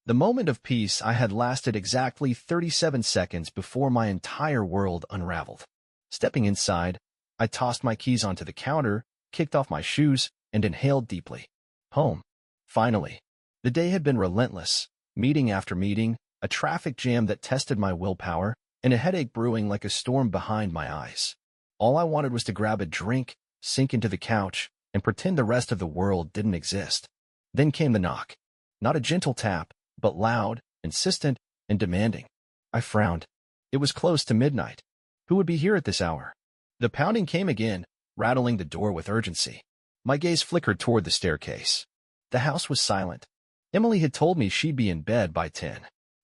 The moment of peace I had lasted exactly 37 seconds before my entire world unraveled. Stepping inside, I tossed my keys onto the counter, kicked off my shoes, and inhaled deeply. Home. Finally. The day had been relentless, meeting after meeting, a traffic jam that tested my willpower, and a headache brewing like a storm behind my eyes. All I wanted was to grab a drink, sink into the couch, and pretend the rest of the world didn't exist. Then came the knock. Not a gentle tap, but loud, insistent, and demanding. I frowned. It was close to midnight. Who would be here at this hour? The pounding came again, rattling the door with urgency. My gaze flickered toward the staircase. The house was silent. Emily had told me she'd be in bed by 10.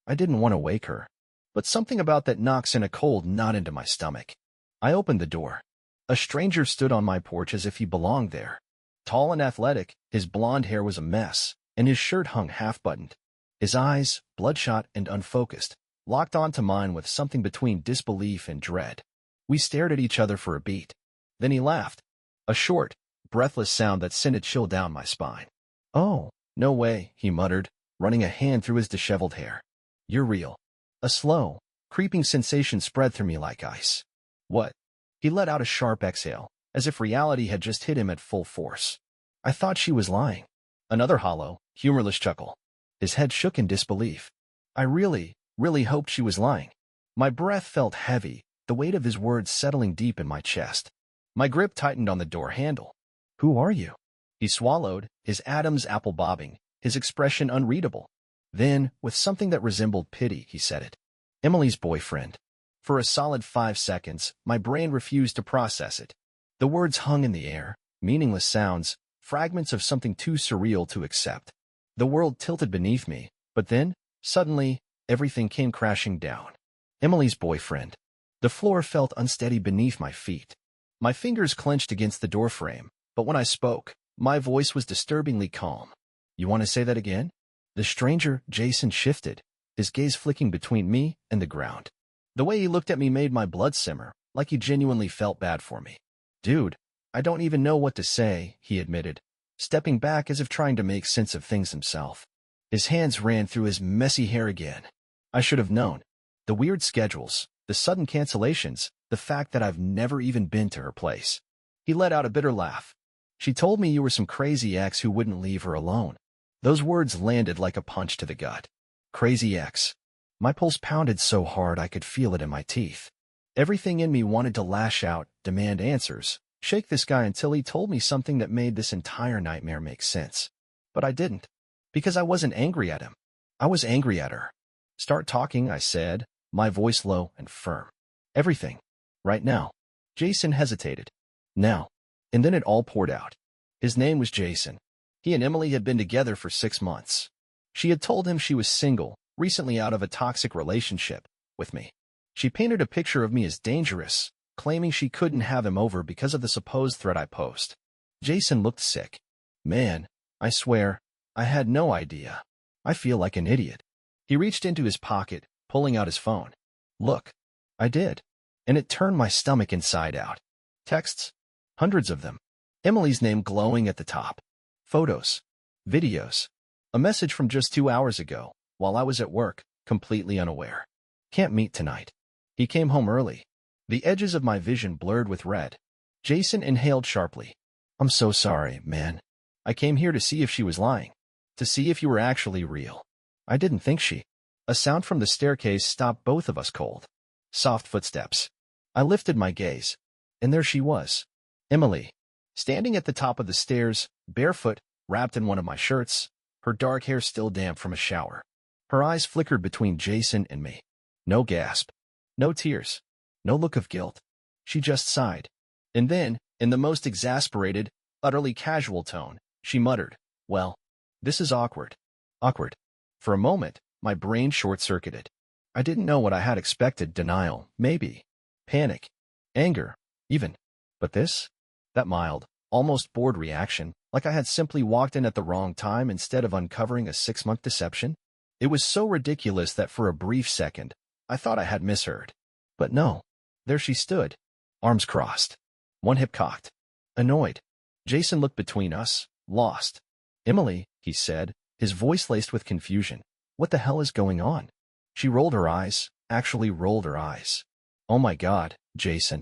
I didn't want to wake her, but something about that knock sent a cold knot into my stomach. I opened the door. A stranger stood on my porch as if he belonged there. Tall and athletic, his blonde hair was a mess, and his shirt hung half-buttoned. His eyes, bloodshot and unfocused, locked onto mine with something between disbelief and dread. We stared at each other for a beat. Then he laughed. A short, breathless sound that sent a chill down my spine. "Oh, no way," he muttered, running a hand through his disheveled hair. "You're real." A slow, creeping sensation spread through me like ice. "What?" He let out a sharp exhale, as if reality had just hit him at full force. I thought she was lying. Another hollow, humorless chuckle. His head shook in disbelief. I really hoped she was lying. My breath felt heavy, the weight of his words settling deep in my chest. My grip tightened on the door handle. "Who are you?" He swallowed, his Adam's apple bobbing, his expression unreadable. Then, with something that resembled pity, he said it. "Emily's boyfriend." For a solid 5 seconds, my brain refused to process it. The words hung in the air, meaningless sounds, fragments of something too surreal to accept. The world tilted beneath me, but then, suddenly, everything came crashing down. Emily's boyfriend. The floor felt unsteady beneath my feet. My fingers clenched against the doorframe, but when I spoke, my voice was disturbingly calm. "You want to say that again?" The stranger, Jason, shifted, his gaze flicking between me and the ground. The way he looked at me made my blood simmer, like he genuinely felt bad for me. "Dude, I don't even know what to say," he admitted, stepping back as if trying to make sense of things himself. His hands ran through his messy hair again. I should have known. The weird schedules, the sudden cancellations, the fact that I've never even been to her place. He let out a bitter laugh. "She told me you were some crazy ex who wouldn't leave her alone." Those words landed like a punch to the gut. Crazy ex. My pulse pounded so hard I could feel it in my teeth. Everything in me wanted to lash out, demand answers, shake this guy until he told me something that made this entire nightmare make sense. But I didn't. Because I wasn't angry at him. I was angry at her. "Start talking," I said, my voice low and firm. "Everything. Right now." Jason hesitated. "Now." And then it all poured out. His name was Jason. He and Emily had been together for 6 months. She had told him she was single, recently out of a toxic relationship with me. She painted a picture of me as dangerous, claiming she couldn't have him over because of the supposed threat I posed. Jason looked sick. Man, I swear, I had no idea. I feel like an idiot. He reached into his pocket, pulling out his phone. "Look." I did. And it turned my stomach inside out. Texts. Hundreds of them. Emily's name glowing at the top. Photos. Videos. A message from just 2 hours ago, while I was at work, completely unaware. "Can't meet tonight." He came home early. The edges of my vision blurred with red. Jason inhaled sharply. "I'm so sorry, man. I came here to see if she was lying. To see if you were actually real. I didn't think she." A sound from the staircase stopped both of us cold. Soft footsteps. I lifted my gaze. And there she was. Emily. Standing at the top of the stairs, barefoot, wrapped in one of my shirts, her dark hair still damp from a shower. Her eyes flickered between Jason and me. No gasp. No tears. No look of guilt. She just sighed. And then, in the most exasperated, utterly casual tone, she muttered, "Well, this is awkward." Awkward. For a moment, my brain short-circuited. I didn't know what I had expected. Denial, maybe. Panic. Anger, even. But this? That mild, almost bored reaction, like I had simply walked in at the wrong time instead of uncovering a 6-month deception? It was so ridiculous that for a brief second, I thought I had misheard. But no. There she stood, arms crossed, one hip cocked. Annoyed. Jason looked between us, lost. "Emily," he said, his voice laced with confusion. What the hell is going on? She rolled her eyes, actually rolled her eyes. Oh my God, Jason.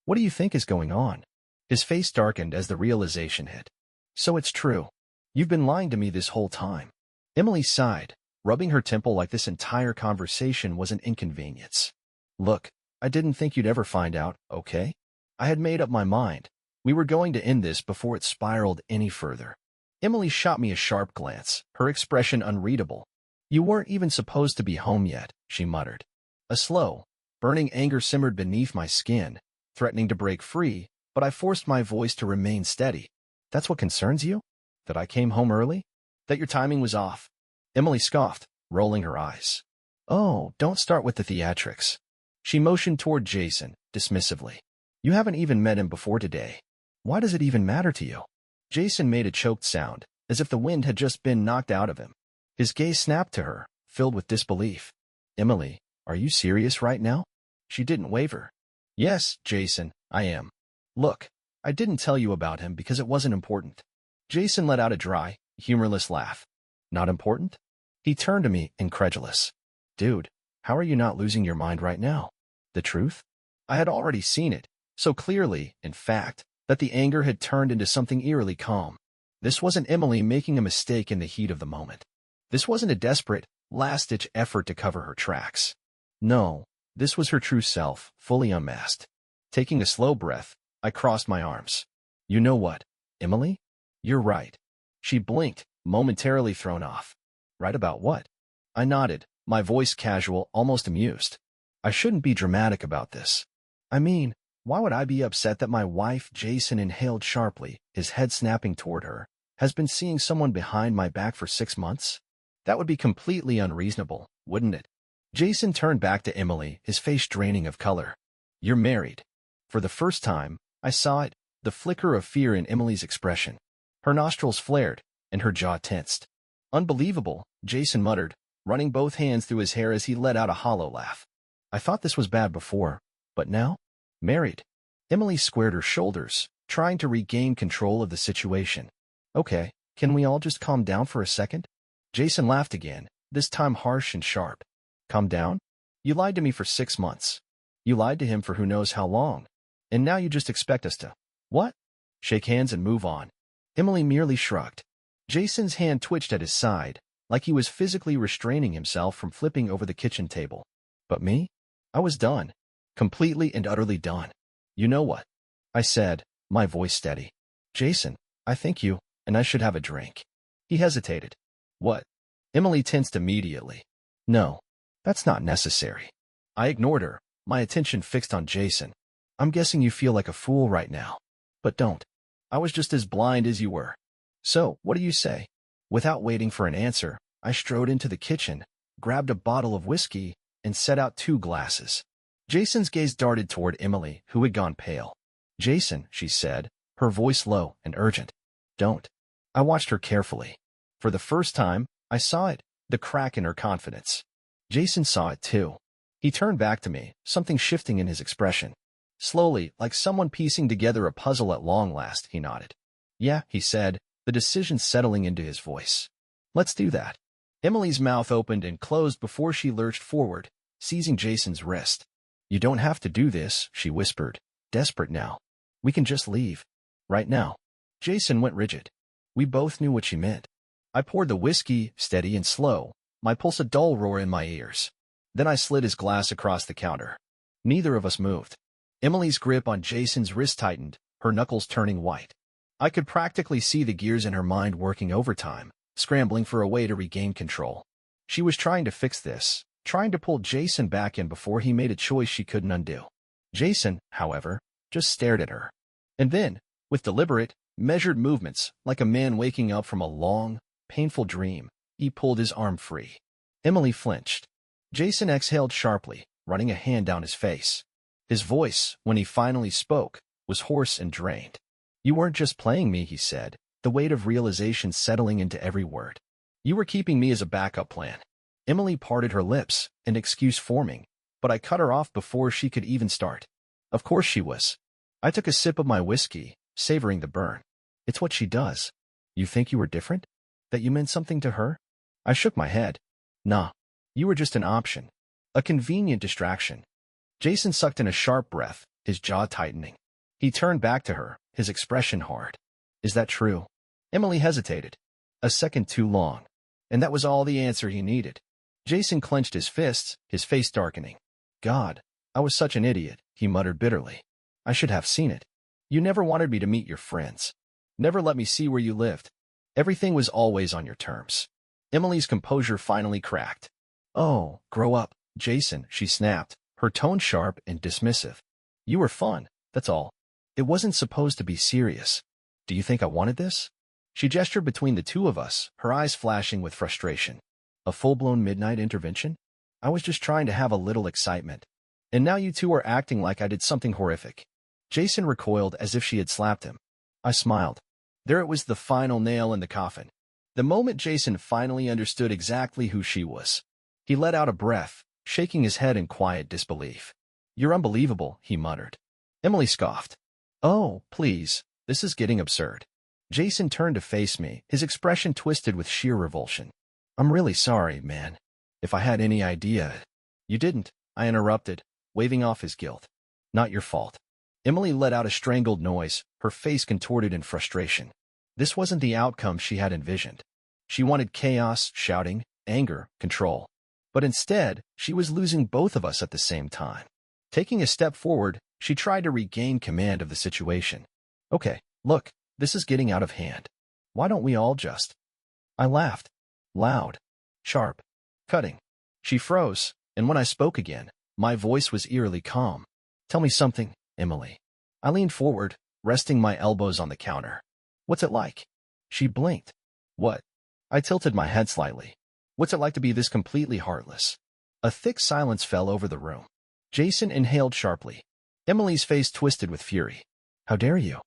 What do you think is going on? His face darkened as the realization hit. So it's true. You've been lying to me this whole time. Emily sighed, rubbing her temple like this entire conversation was an inconvenience. Look, I didn't think you'd ever find out, okay? I had made up my mind. We were going to end this before it spiraled any further. Emily shot me a sharp glance, her expression unreadable. You weren't even supposed to be home yet, she muttered. A slow, burning anger simmered beneath my skin, threatening to break free, but I forced my voice to remain steady. That's what concerns you? That I came home early? That your timing was off? Emily scoffed, rolling her eyes. Oh, don't start with the theatrics. She motioned toward Jason, dismissively. You haven't even met him before today. Why does it even matter to you? Jason made a choked sound, as if the wind had just been knocked out of him. His gaze snapped to her, filled with disbelief. Emily, are you serious right now? She didn't waver. Yes, Jason, I am. Look, I didn't tell you about him because it wasn't important. Jason let out a dry, humorless laugh. Not important? He turned to me, incredulous. Dude, how are you not losing your mind right now? The truth? I had already seen it, so clearly, in fact, that the anger had turned into something eerily calm. This wasn't Emily making a mistake in the heat of the moment. This wasn't a desperate, last-ditch effort to cover her tracks. No, this was her true self, fully unmasked. Taking a slow breath, I crossed my arms. You know what, Emily? You're right. She blinked, momentarily thrown off. Right about what? I nodded, my voice casual, almost amused. I shouldn't be dramatic about this. I mean, why would I be upset that my wife, Jason inhaled sharply, his head snapping toward her, has been seeing someone behind my back for 6 months? That would be completely unreasonable, wouldn't it? Jason turned back to Emily, his face draining of color. You're married. For the first time, I saw it, the flicker of fear in Emily's expression. Her nostrils flared, and her jaw tensed. Unbelievable, Jason muttered, running both hands through his hair as he let out a hollow laugh. I thought this was bad before, but now? Married. Emily squared her shoulders, trying to regain control of the situation. Okay, can we all just calm down for a second? Jason laughed again, this time harsh and sharp. Calm down? You lied to me for 6 months. You lied to him for who knows how long. And now you just expect us to, what? Shake hands and move on. Emily merely shrugged. Jason's hand twitched at his side, like he was physically restraining himself from flipping over the kitchen table. But me? I was done. Completely and utterly done. You know what? I said, my voice steady. Jason, I think you and I should have a drink. He hesitated. What? Emily tensed immediately. No, that's not necessary. I ignored her, my attention fixed on Jason. I'm guessing you feel like a fool right now. But don't. I was just as blind as you were. So, what do you say? Without waiting for an answer, I strode into the kitchen, grabbed a bottle of whiskey, and set out 2 glasses. Jason's gaze darted toward Emily, who had gone pale. Jason, she said, her voice low and urgent. Don't. I watched her carefully. For the first time, I saw it, the crack in her confidence. Jason saw it too. He turned back to me, something shifting in his expression. Slowly, like someone piecing together a puzzle at long last, he nodded. Yeah, he said, the decision settling into his voice. Let's do that. Emily's mouth opened and closed before she lurched forward, seizing Jason's wrist. You don't have to do this, she whispered, desperate now. We can just leave. Right now. Jason went rigid. We both knew what she meant. I poured the whiskey, steady and slow, my pulse a dull roar in my ears. Then I slid his glass across the counter. Neither of us moved. Emily's grip on Jason's wrist tightened, her knuckles turning white. I could practically see the gears in her mind working overtime, scrambling for a way to regain control. She was trying to fix this, trying to pull Jason back in before he made a choice she couldn't undo. Jason, however, just stared at her. And then, with deliberate, measured movements, like a man waking up from a long, painful dream, he pulled his arm free. Emily flinched. Jason exhaled sharply, running a hand down his face. His voice, when he finally spoke, was hoarse and drained. You weren't just playing me, he said, the weight of realization settling into every word. You were keeping me as a backup plan. Emily parted her lips, an excuse forming, but I cut her off before she could even start. Of course she was. I took a sip of my whiskey, savoring the burn. It's what she does. You think you were different? That you meant something to her? I shook my head. Nah, you were just an option. A convenient distraction. Jason sucked in a sharp breath, his jaw tightening. He turned back to her, his expression hard. Is that true? Emily hesitated. A second too long. And that was all the answer he needed. Jason clenched his fists, his face darkening. God, I was such an idiot, he muttered bitterly. I should have seen it. You never wanted me to meet your friends. Never let me see where you lived. Everything was always on your terms. Emily's composure finally cracked. Oh, grow up, Jason, she snapped, her tone sharp and dismissive. You were fun, that's all. It wasn't supposed to be serious. Do you think I wanted this? She gestured between the two of us, her eyes flashing with frustration. A full-blown midnight intervention? I was just trying to have a little excitement. And now you two are acting like I did something horrific. Jason recoiled as if she had slapped him. I smiled. There it was, the final nail in the coffin. The moment Jason finally understood exactly who she was. He let out a breath, shaking his head in quiet disbelief. You're unbelievable, he muttered. Emily scoffed. Oh, please, this is getting absurd. Jason turned to face me, his expression twisted with sheer revulsion. I'm really sorry, man. If I had any idea. You didn't, I interrupted, waving off his guilt. Not your fault. Emily let out a strangled noise, her face contorted in frustration. This wasn't the outcome she had envisioned. She wanted chaos, shouting, anger, control. But instead, she was losing both of us at the same time. Taking a step forward, she tried to regain command of the situation. Okay, look, this is getting out of hand. Why don't we all just... I laughed. Loud. Sharp. Cutting. She froze, and when I spoke again, my voice was eerily calm. Tell me something, Emily. I leaned forward, resting my elbows on the counter. What's it like? She blinked. What? I tilted my head slightly. What's it like to be this completely heartless? A thick silence fell over the room. Jason inhaled sharply. Emily's face twisted with fury. How dare you?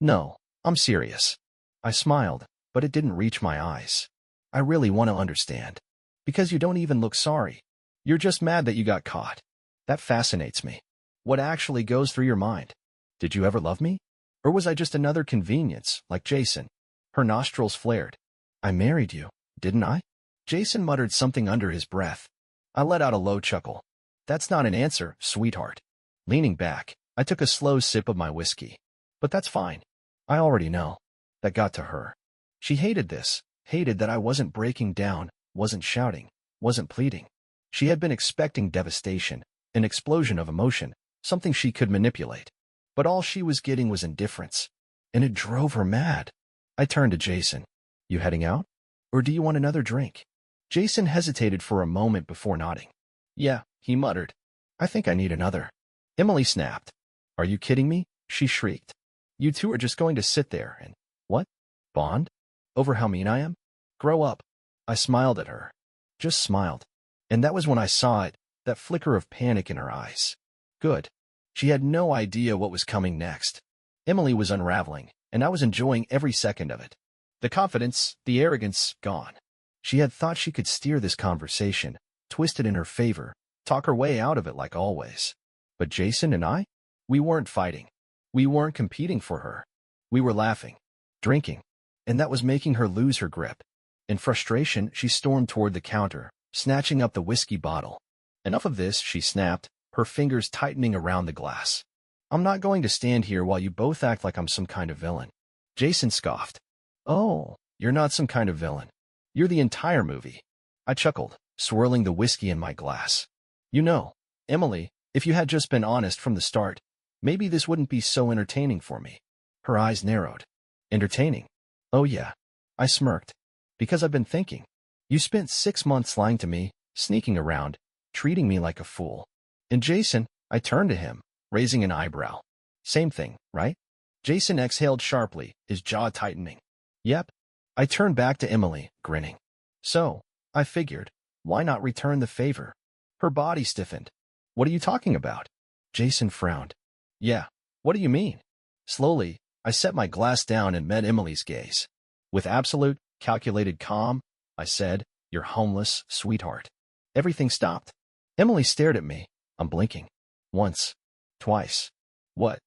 No, I'm serious. I smiled, but it didn't reach my eyes. I really want to understand. Because you don't even look sorry. You're just mad that you got caught. That fascinates me. What actually goes through your mind? Did you ever love me? Or was I just another convenience, like Jason? Her nostrils flared. I married you, didn't I? Jason muttered something under his breath. I let out a low chuckle. That's not an answer, sweetheart. Leaning back, I took a slow sip of my whiskey. But that's fine. I already know. That got to her. She hated this, hated that I wasn't breaking down, wasn't shouting, wasn't pleading. She had been expecting devastation, an explosion of emotion, something she could manipulate. But all she was getting was indifference. And it drove her mad. I turned to Jason. You heading out? Or do you want another drink? Jason hesitated for a moment before nodding. Yeah, he muttered. I think I need another. Emily snapped. Are you kidding me? She shrieked. You two are just going to sit there and... What? Bond? Over how mean I am? Grow up. I smiled at her. Just smiled. And that was when I saw it, that flicker of panic in her eyes. Good. She had no idea what was coming next. Emily was unraveling, and I was enjoying every second of it. The confidence, the arrogance, gone. She had thought she could steer this conversation, twist it in her favor, talk her way out of it like always. But Jason and I? We weren't fighting. We weren't competing for her. We were laughing, drinking, and that was making her lose her grip. In frustration, she stormed toward the counter, snatching up the whiskey bottle. Enough of this, she snapped, her fingers tightening around the glass. I'm not going to stand here while you both act like I'm some kind of villain. Jason scoffed. Oh, you're not some kind of villain. You're the entire movie. I chuckled, swirling the whiskey in my glass. You know, Emily, if you had just been honest from the start, maybe this wouldn't be so entertaining for me. Her eyes narrowed. Entertaining? Oh yeah. I smirked. Because I've been thinking. You spent 6 months lying to me, sneaking around, treating me like a fool. And Jason, I turned to him, raising an eyebrow. Same thing, right? Jason exhaled sharply, his jaw tightening. Yep. I turned back to Emily, grinning. So, I figured, why not return the favor? Her body stiffened. What are you talking about? Jason frowned. Yeah, what do you mean? Slowly, I set my glass down and met Emily's gaze. With absolute, calculated calm, I said, You're homeless, sweetheart. Everything stopped. Emily stared at me. I'm blinking. Once. Twice. What?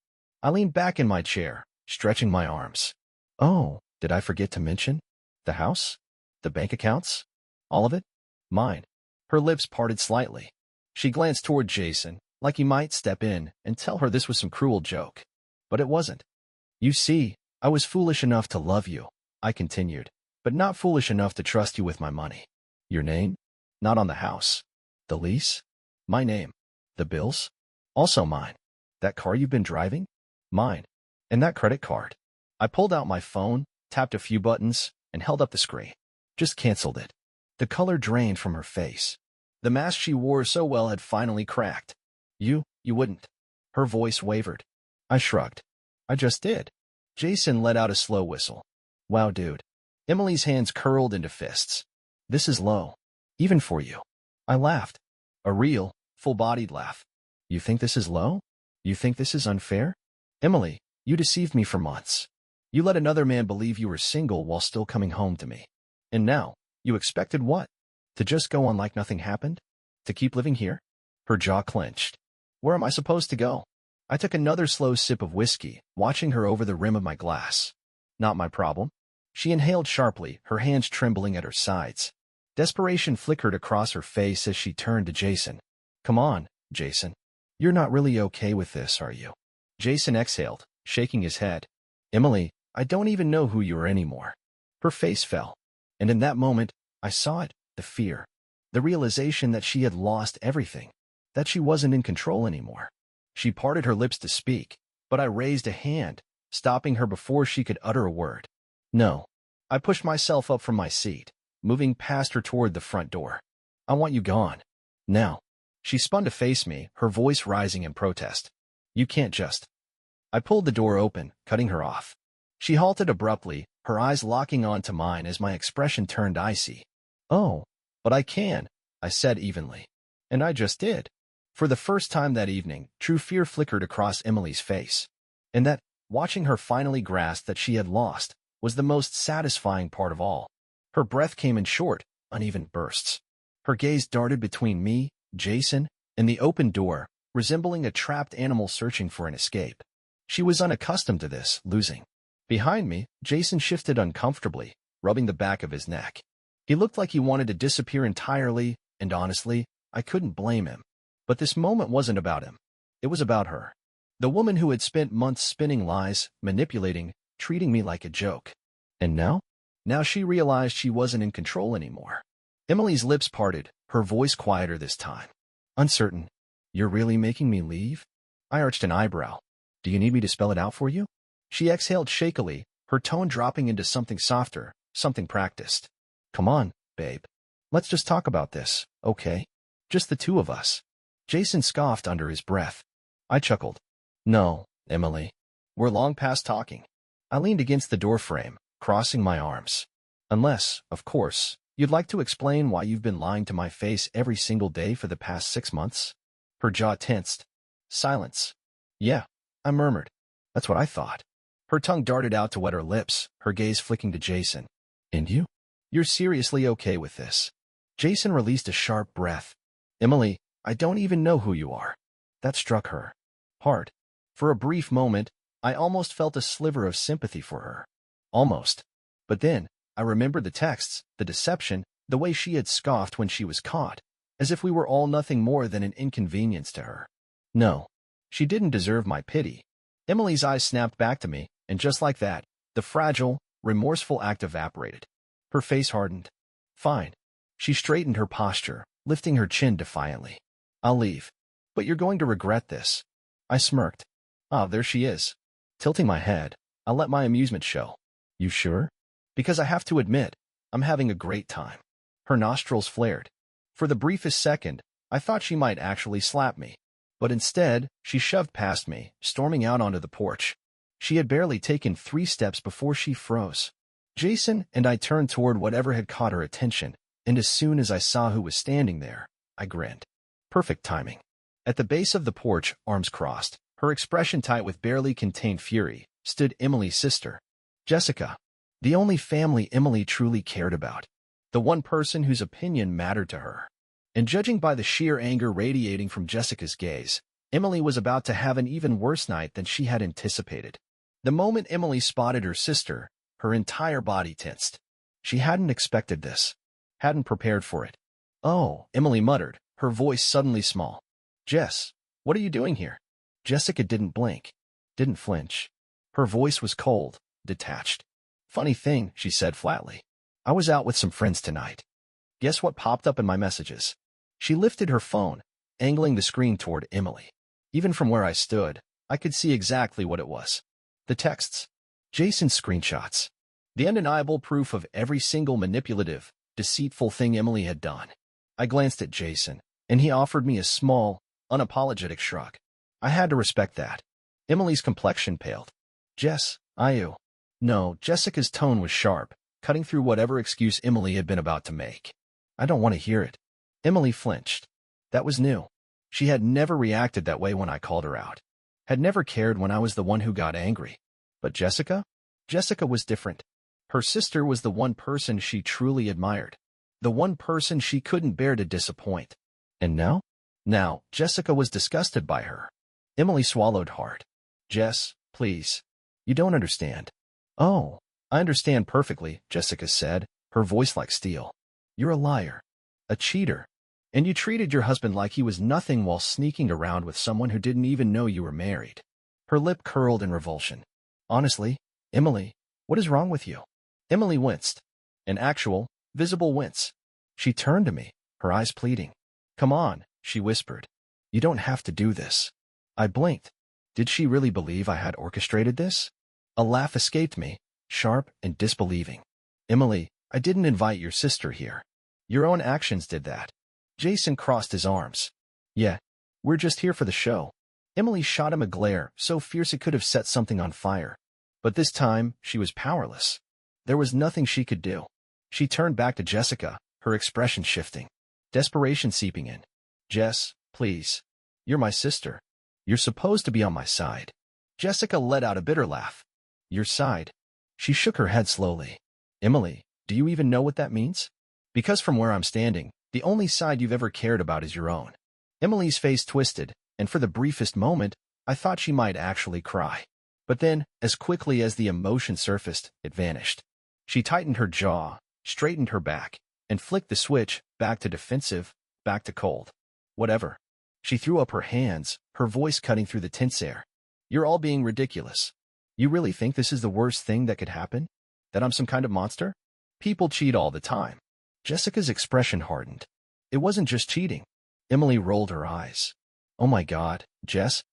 I leaned back in my chair, stretching my arms. Oh, did I forget to mention? The house? The bank accounts? All of it? Mine. Her lips parted slightly. She glanced toward Jason, like he might step in and tell her this was some cruel joke. But it wasn't. You see, I was foolish enough to love you, I continued, but not foolish enough to trust you with my money. Your name? Not on the house. The lease? My name. The bills? Also mine. That car you've been driving? Mine. And that credit card. I pulled out my phone, tapped a few buttons, and held up the screen. Just canceled it. The color drained from her face. The mask she wore so well had finally cracked. You wouldn't. Her voice wavered. I shrugged. I just did. Jason let out a slow whistle. Wow, dude. Emily's hands curled into fists. This is low. Even for you. I laughed. A real, full-bodied laugh. You think this is low? You think this is unfair? Emily, you deceived me for months. You let another man believe you were single while still coming home to me. And now, you expected what? To just go on like nothing happened? To keep living here? Her jaw clenched. Where am I supposed to go? I took another slow sip of whiskey, watching her over the rim of my glass. Not my problem. She inhaled sharply, her hands trembling at her sides. Desperation flickered across her face as she turned to Jason. Come on, Jason. You're not really okay with this, are you? Jason exhaled, shaking his head. Emily, I don't even know who you are anymore. Her face fell. And in that moment, I saw it, the fear. The realization that she had lost everything. That she wasn't in control anymore. She parted her lips to speak, but I raised a hand, stopping her before she could utter a word. No. I pushed myself up from my seat, moving past her toward the front door. I want you gone. Now. She spun to face me, her voice rising in protest. You can't just. I pulled the door open, cutting her off. She halted abruptly, her eyes locking onto mine as my expression turned icy. Oh, but I can, I said evenly. And I just did. For the first time that evening, true fear flickered across Emily's face. And that, watching her finally grasp that she had lost, was the most satisfying part of all. Her breath came in short, uneven bursts. Her gaze darted between me, Jason, and the open door, resembling a trapped animal searching for an escape. She was unaccustomed to this, losing. Behind me, Jason shifted uncomfortably, rubbing the back of his neck. He looked like he wanted to disappear entirely, and honestly, I couldn't blame him. But this moment wasn't about him. It was about her. The woman who had spent months spinning lies, manipulating, treating me like a joke. And now? Now she realized she wasn't in control anymore. Emily's lips parted, her voice quieter this time. Uncertain. You're really making me leave? I arched an eyebrow. Do you need me to spell it out for you? She exhaled shakily, her tone dropping into something softer, something practiced. Come on, babe. Let's just talk about this, okay? Just the two of us. Jason scoffed under his breath. I chuckled. No, Emily. We're long past talking. I leaned against the doorframe, crossing my arms. Unless, of course, you'd like to explain why you've been lying to my face every single day for the past 6 months? Her jaw tensed. Silence. Yeah, I murmured. That's what I thought. Her tongue darted out to wet her lips, her gaze flicking to Jason. And you? You're seriously okay with this? Jason released a sharp breath. Emily, I don't even know who you are. That struck her hard. For a brief moment, I almost felt a sliver of sympathy for her. Almost. But then, I remembered the texts, the deception, the way she had scoffed when she was caught, as if we were all nothing more than an inconvenience to her. No, she didn't deserve my pity. Emily's eyes snapped back to me, and just like that, the fragile, remorseful act evaporated. Her face hardened. Fine. She straightened her posture, lifting her chin defiantly. I'll leave. But you're going to regret this. I smirked. Ah, there she is. Tilting my head, I let my amusement show. You sure? Because I have to admit, I'm having a great time. Her nostrils flared. For the briefest second, I thought she might actually slap me. But instead, she shoved past me, storming out onto the porch. She had barely taken 3 steps before she froze. Jason and I turned toward whatever had caught her attention, and as soon as I saw who was standing there, I grinned. Perfect timing. At the base of the porch, arms crossed, her expression tight with barely contained fury, stood Emily's sister, Jessica. The only family Emily truly cared about. The one person whose opinion mattered to her. And judging by the sheer anger radiating from Jessica's gaze, Emily was about to have an even worse night than she had anticipated. The moment Emily spotted her sister, her entire body tensed. She hadn't expected this. Hadn't prepared for it. Oh, Emily muttered, her voice suddenly small. Jess, what are you doing here? Jessica didn't blink, didn't flinch. Her voice was cold, detached. Funny thing, she said flatly. I was out with some friends tonight. Guess what popped up in my messages? She lifted her phone, angling the screen toward Emily. Even from where I stood, I could see exactly what it was. The texts. Jason's screenshots. The undeniable proof of every single manipulative, deceitful thing Emily had done. I glanced at Jason, and he offered me a small, unapologetic shrug. I had to respect that. Emily's complexion paled. Jess, No, Jessica's tone was sharp, cutting through whatever excuse Emily had been about to make. I don't want to hear it. Emily flinched. That was new. She had never reacted that way when I called her out. Had never cared when I was the one who got angry. But Jessica? Jessica was different. Her sister was the one person she truly admired. The one person she couldn't bear to disappoint. And now? Now, Jessica was disgusted by her. Emily swallowed hard. Jess, please. You don't understand. Oh, I understand perfectly, Jessica said, her voice like steel. You're a liar. A cheater. And you treated your husband like he was nothing while sneaking around with someone who didn't even know you were married. Her lip curled in revulsion. Honestly, Emily, what is wrong with you? Emily winced. An actual, visible wince. She turned to me, her eyes pleading. Come on, she whispered. You don't have to do this. I blinked. Did she really believe I had orchestrated this? A laugh escaped me, sharp and disbelieving. Emily, I didn't invite your sister here. Your own actions did that. Jason crossed his arms. Yeah, we're just here for the show. Emily shot him a glare so fierce it could have set something on fire. But this time, she was powerless. There was nothing she could do. She turned back to Jessica, her expression shifting. Desperation seeping in. Jess, please. You're my sister. You're supposed to be on my side. Jessica let out a bitter laugh. Your side? She shook her head slowly. Emily, do you even know what that means? Because from where I'm standing, the only side you've ever cared about is your own. Emily's face twisted, and for the briefest moment, I thought she might actually cry. But then, as quickly as the emotion surfaced, it vanished. She tightened her jaw, straightened her back, and flicked the switch, back to defensive, back to cold. Whatever. She threw up her hands, her voice cutting through the tense air. You're all being ridiculous. You really think this is the worst thing that could happen? That I'm some kind of monster? People cheat all the time. Jessica's expression hardened. It wasn't just cheating. Emily rolled her eyes. Oh my God, Jess?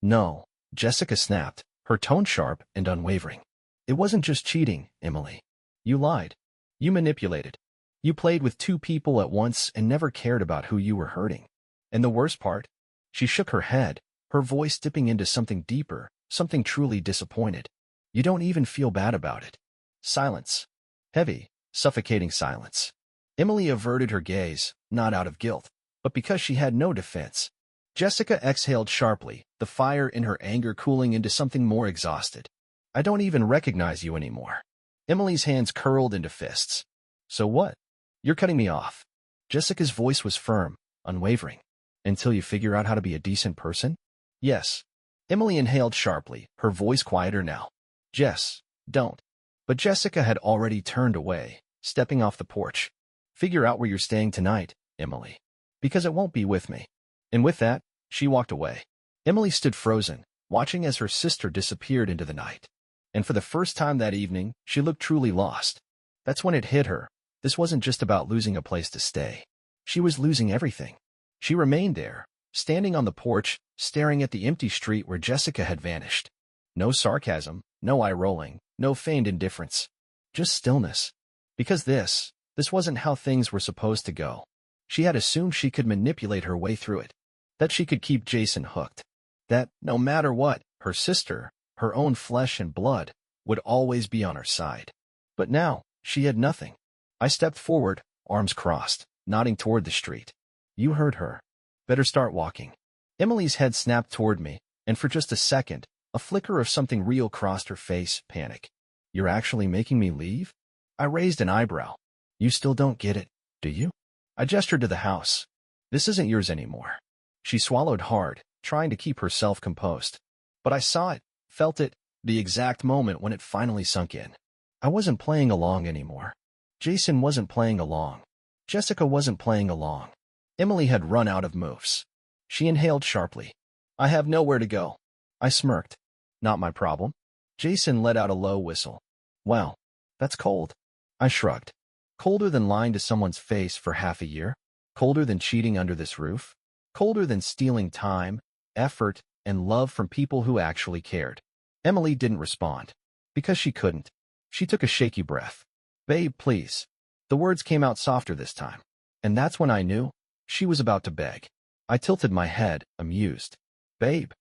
No, Jessica snapped, her tone sharp and unwavering. It wasn't just cheating, Emily. You lied. You manipulated. You played with two people at once and never cared about who you were hurting. And the worst part? She shook her head, her voice dipping into something deeper, something truly disappointed. You don't even feel bad about it. Silence. Heavy, suffocating silence. Emily averted her gaze, not out of guilt, but because she had no defense. Jessica exhaled sharply, the fire in her anger cooling into something more exhausted. I don't even recognize you anymore. Emily's hands curled into fists. So what? You're cutting me off. Jessica's voice was firm, unwavering. Until you figure out how to be a decent person? Yes. Emily inhaled sharply, her voice quieter now. Jess, don't. But Jessica had already turned away, stepping off the porch. Figure out where you're staying tonight, Emily. Because it won't be with me. And with that, she walked away. Emily stood frozen, watching as her sister disappeared into the night. And for the first time that evening, she looked truly lost. That's when it hit her. This wasn't just about losing a place to stay. She was losing everything. She remained there, standing on the porch, staring at the empty street where Jessica had vanished. No sarcasm, no eye-rolling, no feigned indifference. Just stillness. Because this wasn't how things were supposed to go. She had assumed she could manipulate her way through it. That she could keep Jason hooked. That, no matter what, her sister, her own flesh and blood, would always be on her side. But now, she had nothing. I stepped forward, arms crossed, nodding toward the street. You heard her. Better start walking. Emily's head snapped toward me, and for just a second, a flicker of something real crossed her face, panic. You're actually making me leave? I raised an eyebrow. You still don't get it, do you? I gestured to the house. This isn't yours anymore. She swallowed hard, trying to keep herself composed. But I saw it, felt it, the exact moment when it finally sunk in. I wasn't playing along anymore. Jason wasn't playing along. Jessica wasn't playing along. Emily had run out of moves. She inhaled sharply. I have nowhere to go. I smirked. Not my problem. Jason let out a low whistle. Well, that's cold. I shrugged. Colder than lying to someone's face for half a year? Colder than cheating under this roof? Colder than stealing time, effort, and love from people who actually cared? Emily didn't respond. Because she couldn't. She took a shaky breath. Babe, please. The words came out softer this time. And that's when I knew she was about to beg. I tilted my head, amused. Babe.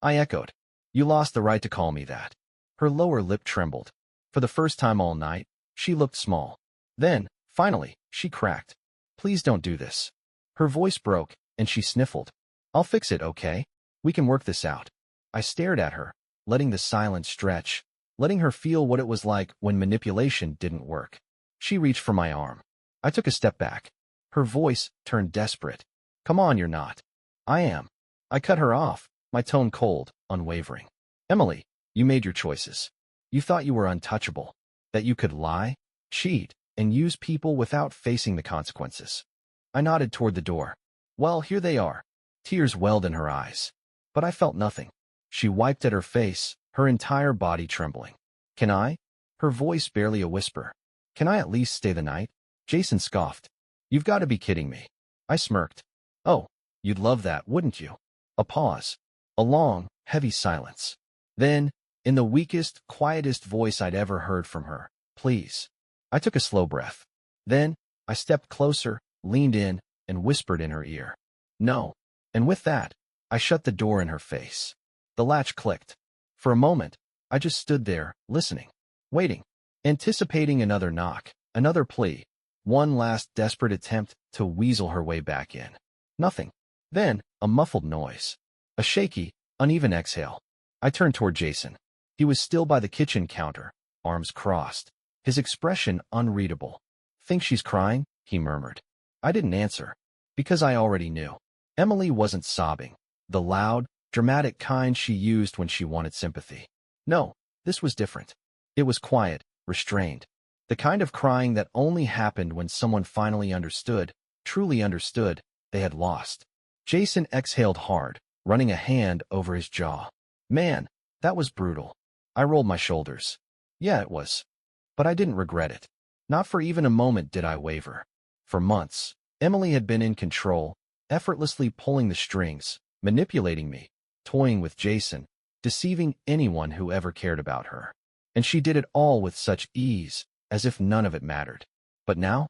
I echoed. You lost the right to call me that. Her lower lip trembled. For the first time all night, she looked small. Then, finally, she cracked. Please don't do this. Her voice broke, and she sniffled. I'll fix it, okay? We can work this out. I stared at her, letting the silence stretch, letting her feel what it was like when manipulation didn't work. She reached for my arm. I took a step back. Her voice turned desperate. Come on, you're not. I am. I cut her off, my tone cold, unwavering. Emily, you made your choices. You thought you were untouchable, that you could lie, cheat, and use people without facing the consequences. I nodded toward the door. Well, here they are. Tears welled in her eyes. But I felt nothing. She wiped at her face, her entire body trembling. Can I? Her voice barely a whisper. Can I at least stay the night? Jason scoffed. You've got to be kidding me. I smirked. Oh, you'd love that, wouldn't you? A pause. A long, heavy silence. Then, in the weakest, quietest voice I'd ever heard from her, please. I took a slow breath. Then, I stepped closer, leaned in, and whispered in her ear. No. And with that, I shut the door in her face. The latch clicked. For a moment, I just stood there, listening, waiting, anticipating another knock, another plea, one last desperate attempt to weasel her way back in. Nothing. Then, a muffled noise. A shaky, uneven exhale. I turned toward Jason. He was still by the kitchen counter, arms crossed, his expression unreadable. Think she's crying? He murmured. I didn't answer, because I already knew. Emily wasn't sobbing, the loud, dramatic kind she used when she wanted sympathy. No, this was different. It was quiet, restrained. The kind of crying that only happened when someone finally understood, truly understood, they had lost. Jason exhaled hard, running a hand over his jaw. Man, that was brutal. I rolled my shoulders. Yeah, it was. But I didn't regret it. Not for even a moment did I waver. For months, Emily had been in control, effortlessly pulling the strings, manipulating me, toying with Jason, deceiving anyone who ever cared about her. And she did it all with such ease, as if none of it mattered. But now,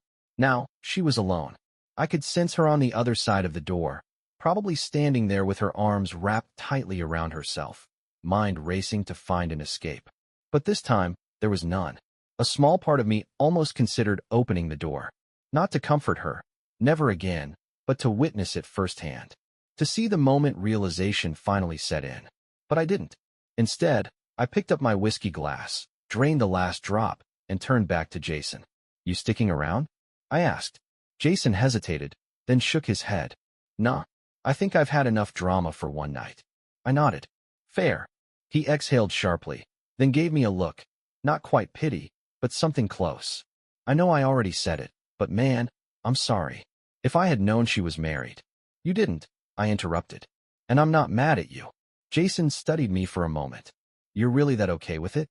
she was alone. I could sense her on the other side of the door, probably standing there with her arms wrapped tightly around herself, mind racing to find an escape. But this time, there was none. A small part of me almost considered opening the door. Not to comfort her, never again, but to witness it firsthand. To see the moment realization finally set in. But I didn't. Instead, I picked up my whiskey glass, drained the last drop, and turned back to Jason. You sticking around? I asked. Jason hesitated, then shook his head. Nah, I think I've had enough drama for one night. I nodded. Fair. He exhaled sharply, then gave me a look. Not quite pity, but something close. I know I already said it, but man, I'm sorry. If I had known she was married. You didn't, I interrupted. And I'm not mad at you. Jason studied me for a moment. You're really that okay with it?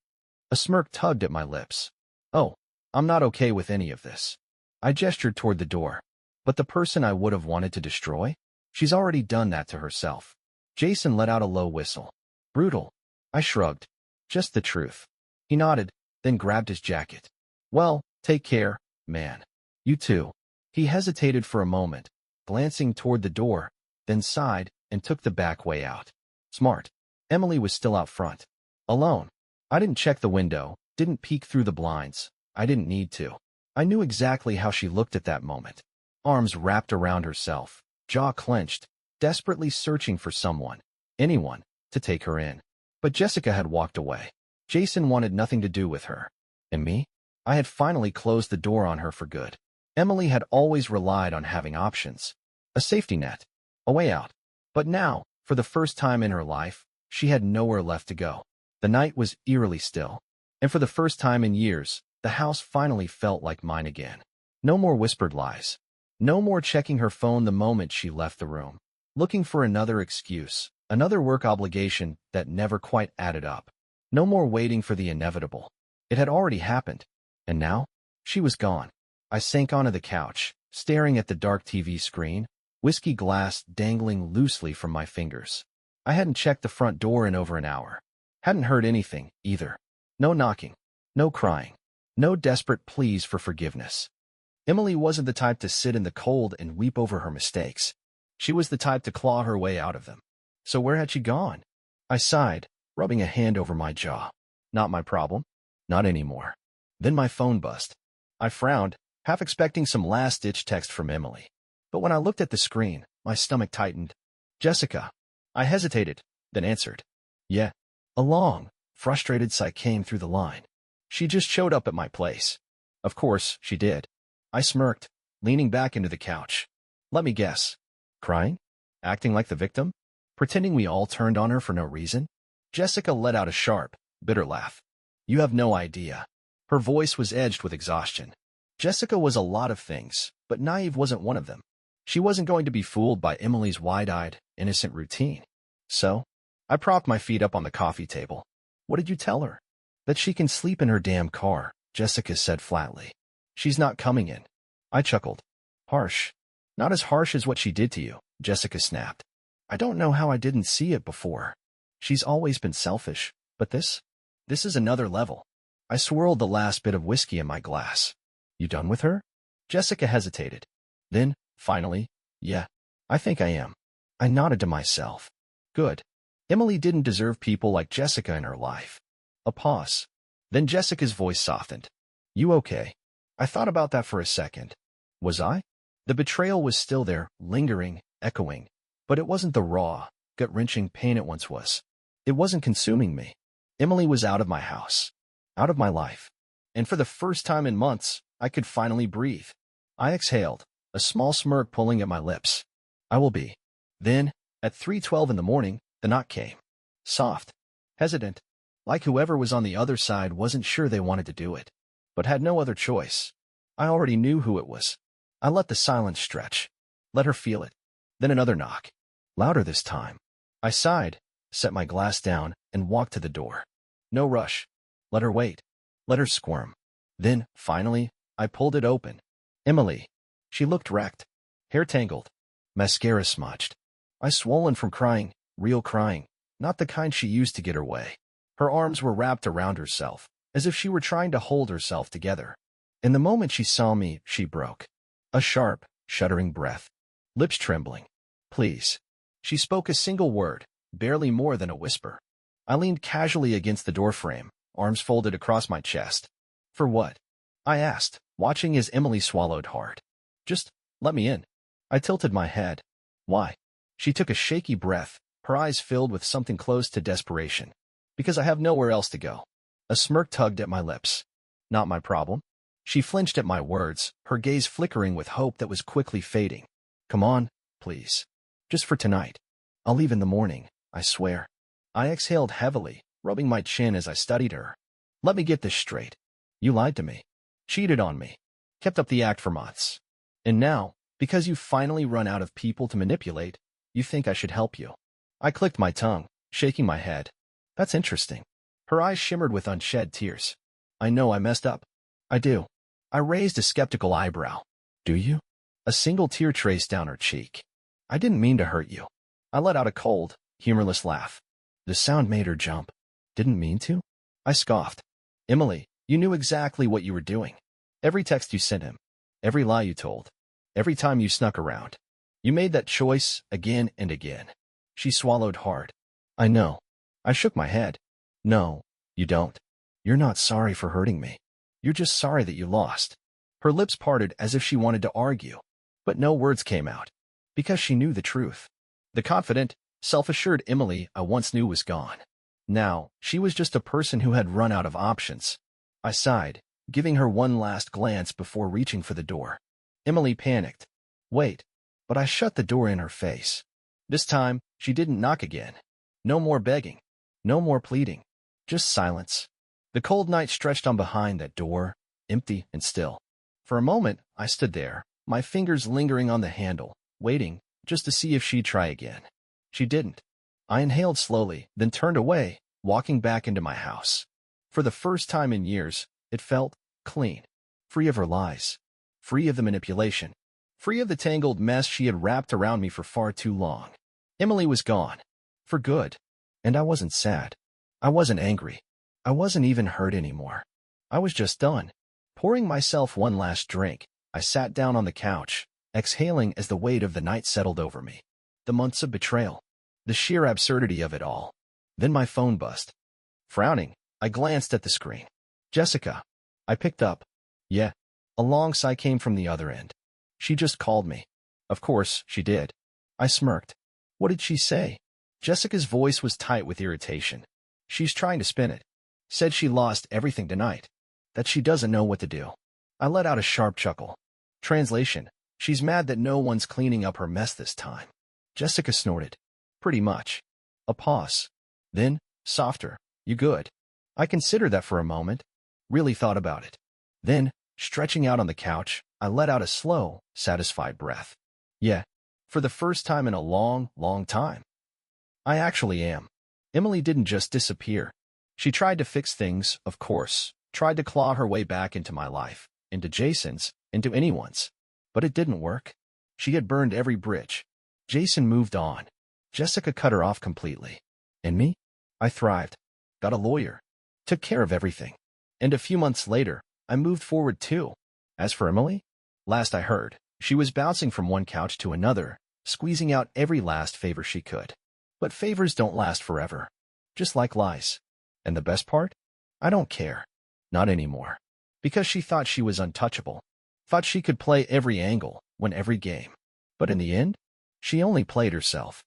A smirk tugged at my lips. Oh, I'm not okay with any of this. I gestured toward the door. But the person I would have wanted to destroy? She's already done that to herself. Jason let out a low whistle. Brutal. I shrugged. Just the truth. He nodded, then grabbed his jacket. Well, take care, man. You too. He hesitated for a moment, glancing toward the door, then sighed and took the back way out. Smart. Emily was still out front. Alone. I didn't check the window, didn't peek through the blinds. I didn't need to. I knew exactly how she looked at that moment. Arms wrapped around herself, jaw clenched, desperately searching for someone, anyone, to take her in. But Jessica had walked away. Jason wanted nothing to do with her. And me? I had finally closed the door on her for good. Emily had always relied on having options. A safety net. A way out. But now, for the first time in her life, she had nowhere left to go. The night was eerily still. And for the first time in years, the house finally felt like mine again. No more whispered lies. No more checking her phone the moment she left the room, looking for another excuse, another work obligation that never quite added up. No more waiting for the inevitable. It had already happened, and now she was gone. I sank onto the couch, staring at the dark TV screen, whiskey glass dangling loosely from my fingers. I hadn't checked the front door in over an hour. Hadn't heard anything, either. No knocking, no crying, no desperate pleas for forgiveness. Emily wasn't the type to sit in the cold and weep over her mistakes. She was the type to claw her way out of them. So where had she gone? I sighed, rubbing a hand over my jaw. Not my problem. Not anymore. Then my phone buzzed. I frowned, half expecting some last-ditch text from Emily. But when I looked at the screen, my stomach tightened. Jessica. I hesitated, then answered. Yeah. A long, frustrated sigh came through the line. She just showed up at my place. Of course, she did. I smirked, leaning back into the couch. Let me guess. Crying? Acting like the victim? Pretending we all turned on her for no reason? Jessica let out a sharp, bitter laugh. You have no idea. Her voice was edged with exhaustion. Jessica was a lot of things, but naive wasn't one of them. She wasn't going to be fooled by Emily's wide-eyed, innocent routine. So, I propped my feet up on the coffee table. What did you tell her? That she can sleep in her damn car, Jessica said flatly. She's not coming in. I chuckled. Harsh. Not as harsh as what she did to you, Jessica snapped. I don't know how I didn't see it before. She's always been selfish, but this is another level. I swirled the last bit of whiskey in my glass. You done with her? Jessica hesitated. Then, finally, yeah, I think I am. I nodded to myself. Good. Emily didn't deserve people like Jessica in her life. A pause. Then Jessica's voice softened. You okay? I thought about that for a second. Was I? The betrayal was still there, lingering, echoing. But it wasn't the raw, gut-wrenching pain it once was. It wasn't consuming me. Emily was out of my house. Out of my life. And for the first time in months, I could finally breathe. I exhaled, a small smirk pulling at my lips. I will be. Then, at 3:12 in the morning, the knock came. Soft. Hesitant. Like whoever was on the other side wasn't sure they wanted to do it. But had no other choice. I already knew who it was. I let the silence stretch. Let her feel it. Then another knock. Louder this time. I sighed, set my glass down, and walked to the door. No rush. Let her wait. Let her squirm. Then, finally, I pulled it open. Emily. She looked wrecked. Hair tangled. Mascara smudged. Eyes swollen from crying, real crying, not the kind she used to get her way. Her arms were wrapped around herself, as if she were trying to hold herself together. In the moment she saw me, she broke. A sharp, shuddering breath. Lips trembling. Please. She spoke a single word, barely more than a whisper. I leaned casually against the doorframe, arms folded across my chest. For what? I asked, watching as Emily swallowed hard. Just let me in. I tilted my head. Why? She took a shaky breath, her eyes filled with something close to desperation. Because I have nowhere else to go. A smirk tugged at my lips. Not my problem. She flinched at my words, her gaze flickering with hope that was quickly fading. Come on, please. Just for tonight. I'll leave in the morning, I swear. I exhaled heavily, rubbing my chin as I studied her. Let me get this straight. You lied to me. Cheated on me. Kept up the act for months. And now, because you've finally run out of people to manipulate, you think I should help you. I clicked my tongue, shaking my head. That's interesting. Her eyes shimmered with unshed tears. I know I messed up. I do. I raised a skeptical eyebrow. Do you? A single tear traced down her cheek. I didn't mean to hurt you. I let out a cold, humorless laugh. The sound made her jump. Didn't mean to? I scoffed. Emily, you knew exactly what you were doing. Every text you sent him. Every lie you told. Every time you snuck around. You made that choice again and again. She swallowed hard. I know. I shook my head. No, you don't. You're not sorry for hurting me. You're just sorry that you lost. Her lips parted as if she wanted to argue, but no words came out, because she knew the truth. The confident, self-assured Emily I once knew was gone. Now, she was just a person who had run out of options. I sighed, giving her one last glance before reaching for the door. Emily panicked. Wait, but I shut the door in her face. This time, she didn't knock again. No more begging. No more pleading. Just silence. The cold night stretched on behind that door, empty and still. For a moment, I stood there, my fingers lingering on the handle, waiting just to see if she'd try again. She didn't. I inhaled slowly, then turned away, walking back into my house. For the first time in years, it felt clean, free of her lies, free of the manipulation, free of the tangled mess she had wrapped around me for far too long. Emily was gone. For good. And I wasn't sad. I wasn't angry. I wasn't even hurt anymore. I was just done. Pouring myself one last drink, I sat down on the couch, exhaling as the weight of the night settled over me. The months of betrayal. The sheer absurdity of it all. Then my phone buzzed. Frowning, I glanced at the screen. Jessica. I picked up. Yeah. A long sigh came from the other end. She just called me. Of course, she did. I smirked. What did she say? Jessica's voice was tight with irritation. She's trying to spin it. Said she lost everything tonight. That she doesn't know what to do. I let out a sharp chuckle. Translation. She's mad that no one's cleaning up her mess this time. Jessica snorted. Pretty much. A pause. Then, softer. You good? I considered that for a moment. Really thought about it. Then, stretching out on the couch, I let out a slow, satisfied breath. Yeah. For the first time in a long, long time. I actually am. Emily didn't just disappear. She tried to fix things, of course. Tried to claw her way back into my life, into Jason's, into anyone's. But it didn't work. She had burned every bridge. Jason moved on. Jessica cut her off completely. And me? I thrived. Got a lawyer. Took care of everything. And a few months later, I moved forward too. As for Emily, last I heard, she was bouncing from one couch to another, squeezing out every last favor she could. But favors don't last forever. Just like lies. And the best part? I don't care. Not anymore. Because she thought she was untouchable. Thought she could play every angle, win every game. But in the end, she only played herself.